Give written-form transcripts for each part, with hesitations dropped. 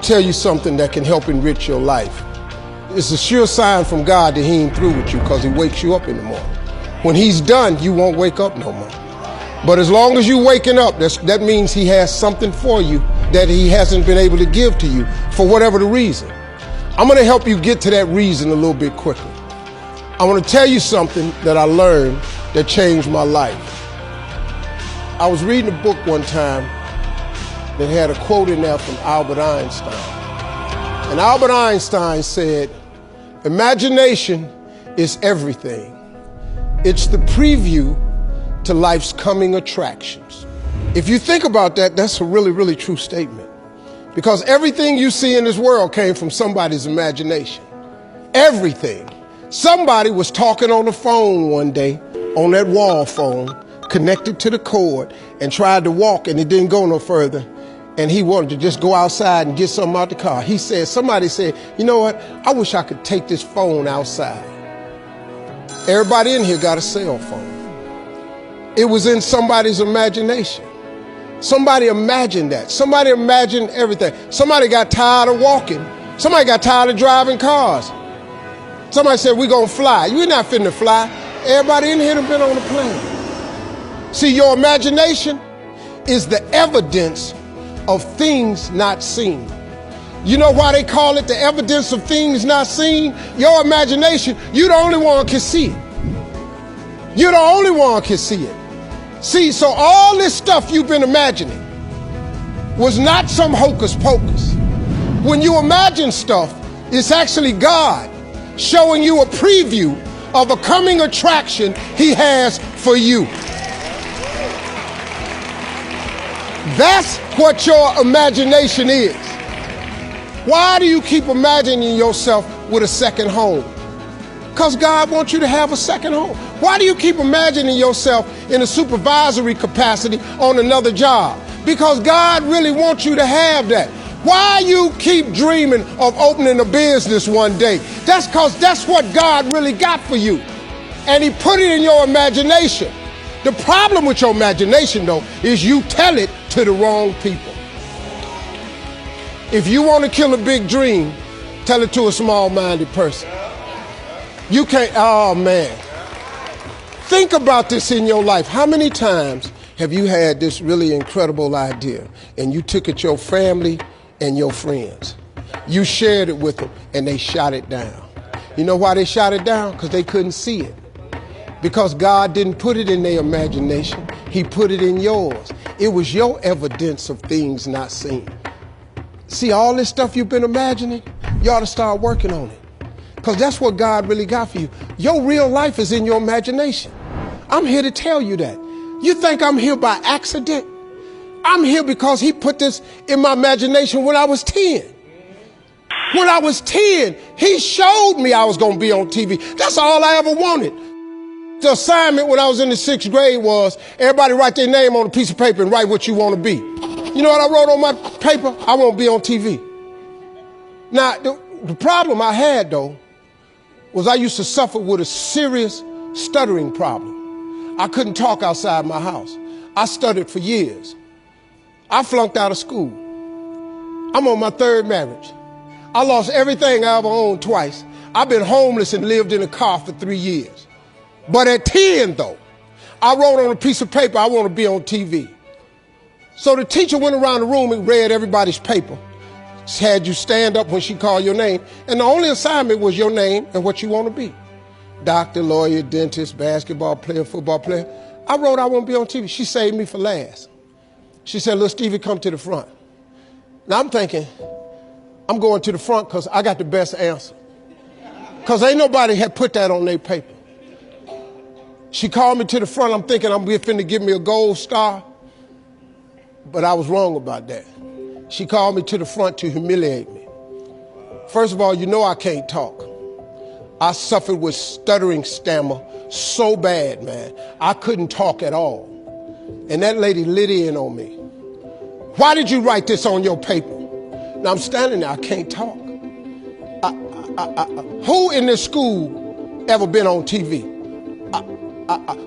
Tell you something that can help enrich your life. It's a sure sign from God that he ain't through with you because he wakes you up in the morning. When he's done, you won't wake up no more. But as long as you're waking up, that means he has something for you that he hasn't been able to give to you for whatever the reason. I'm going to help you get to that reason a little bit quicker. I want to tell you something that I learned that changed my life. I was reading a book one time that had a quote in there from Albert Einstein. And Albert Einstein said, "Imagination is everything. It's the preview to life's coming attractions." If you think about that, that's a really, really true statement. Because everything you see in this world came from somebody's imagination. Everything. Somebody was talking on the phone one day, on that wall phone, connected to the cord, and tried to walk, and it didn't go no further. And he wanted to just go outside and get something out the car. Somebody said, "You know what? I wish I could take this phone outside." Everybody in here got a cell phone. It was in somebody's imagination. Somebody imagined that. Somebody imagined everything. Somebody got tired of walking. Somebody got tired of driving cars. Somebody said, "We're going to fly." You're not finna fly. Everybody in here done been on a plane. See, your imagination is the evidence of things not seen. You know why they call it the evidence of things not seen? Your imagination, you're the only one can see it. You're the only one can see it. See, so all this stuff you've been imagining was not some hocus pocus. When you imagine stuff, it's actually God showing you a preview of a coming attraction he has for you. That's what your imagination is. Why do you keep imagining yourself with a second home? Because God wants you to have a second home. Why do you keep imagining yourself in a supervisory capacity on another job? Because God really wants you to have that. Why you keep dreaming of opening a business one day? That's because that's what God really got for you. And he put it in your imagination. The problem with your imagination, though, is you tell it to the wrong people. If you want to kill a big dream, tell it to a small-minded person. You can't, oh man. Think about this in your life. How many times have you had this really incredible idea and you took it to your family and your friends? You shared it with them and they shot it down. You know why they shot it down? Because they couldn't see it. Because God didn't put it in their imagination. He put it in yours. It was your evidence of things not seen. See, all this stuff you've been imagining, you ought to start working on it. Because that's what God really got for you. Your real life is in your imagination. I'm here to tell you that. You think I'm here by accident? I'm here because he put this in my imagination when I was 10. When I was 10, he showed me I was going to be on TV. That's all I ever wanted. The assignment when I was in the 6th grade was everybody write their name on a piece of paper and write what you want to be. You know what I wrote on my paper? I want to be on TV. Now, the problem I had, though, was I used to suffer with a serious stuttering problem. I couldn't talk outside my house. I stuttered for years. I flunked out of school. I'm on my 3rd marriage. I lost everything I ever owned twice. I've been homeless and lived in a car for 3 years. But at 10, though, I wrote on a piece of paper, I want to be on TV. So the teacher went around the room and read everybody's paper. She had you stand up when she called your name. And the only assignment was your name and what you want to be. Doctor, lawyer, dentist, basketball player, football player. I wrote I want to be on TV. She saved me for last. She said, "Little Stevie, come to the front." Now I'm thinking, I'm going to the front because I got the best answer. Because ain't nobody had put that on their paper. She called me to the front. I'm thinking I'm finna give me a gold star. But I was wrong about that. She called me to the front to humiliate me. First of all, you know I can't talk. I suffered with stuttering stammer so bad, man. I couldn't talk at all. And that lady lit in on me. "Why did you write this on your paper?" Now I'm standing there, I can't talk. Who in this school ever been on TV?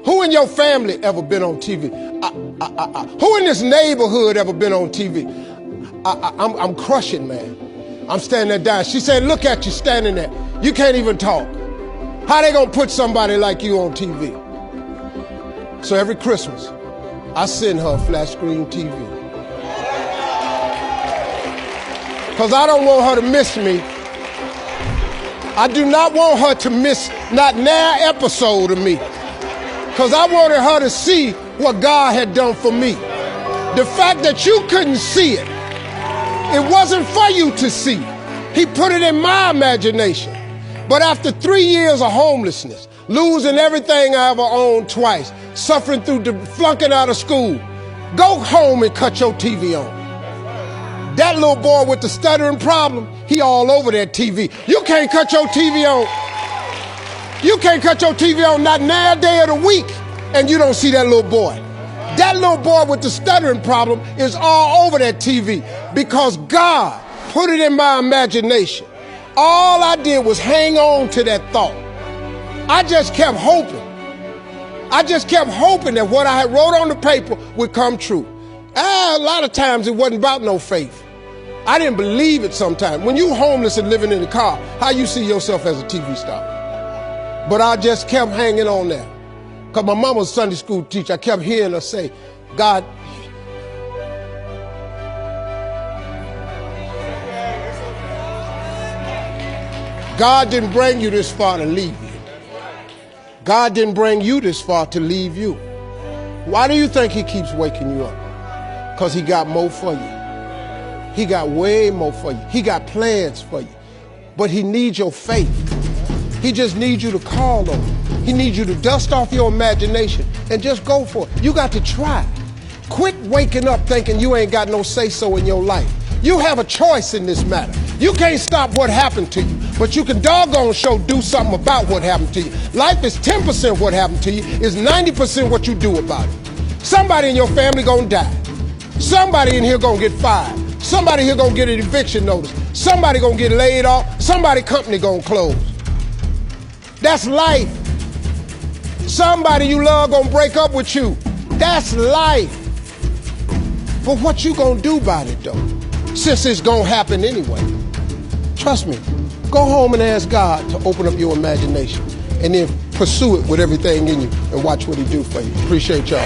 Who in your family ever been on TV? Who in this neighborhood ever been on TV? I'm crushing, man. I'm standing there dying. She said, look at you standing there. You can't even talk. How they gonna put somebody like you on TV? So every Christmas, I send her a flat screen TV. Because I don't want her to miss me. I do not want her to miss not an episode of me. Because I wanted her to see what God had done for me. The fact that you couldn't see it, it wasn't for you to see. He put it in my imagination. But after 3 years of homelessness, losing everything I ever owned twice, suffering through flunking out of school, go home and cut your TV on. That little boy with the stuttering problem, he all over that TV. You can't cut your TV on. You can't cut your TV on not a day of the week and you don't see that little boy. That little boy with the stuttering problem is all over that TV because God put it in my imagination. All I did was hang on to that thought. I just kept hoping. I just kept hoping that what I had wrote on the paper would come true. A lot of times it wasn't about no faith. I didn't believe it sometimes. When you homeless and living in the car, how you see yourself as a TV star? But I just kept hanging on there. Because my mama was a Sunday school teacher. I kept hearing her say, God, God didn't bring you this far to leave you. God didn't bring you this far to leave you. Why do you think he keeps waking you up? Because he got more for you. He got way more for you. He got plans for you. But he needs your faith. He just needs you to call on him. He needs you to dust off your imagination and just go for it. You got to try. Quit waking up thinking you ain't got no say-so in your life. You have a choice in this matter. You can't stop what happened to you, but you can doggone sure do something about what happened to you. Life is 10% what happened to you, is 90% what you do about it. Somebody in your family gonna die. Somebody in here gonna get fired. Somebody here gonna get an eviction notice. Somebody gonna get laid off. Somebody company gonna close. That's life. Somebody you love gonna break up with you. That's life. But what you gonna do about it though? Since it's gonna happen anyway. Trust me, go home and ask God to open up your imagination and then pursue it with everything in you and watch what he do for you. Appreciate y'all.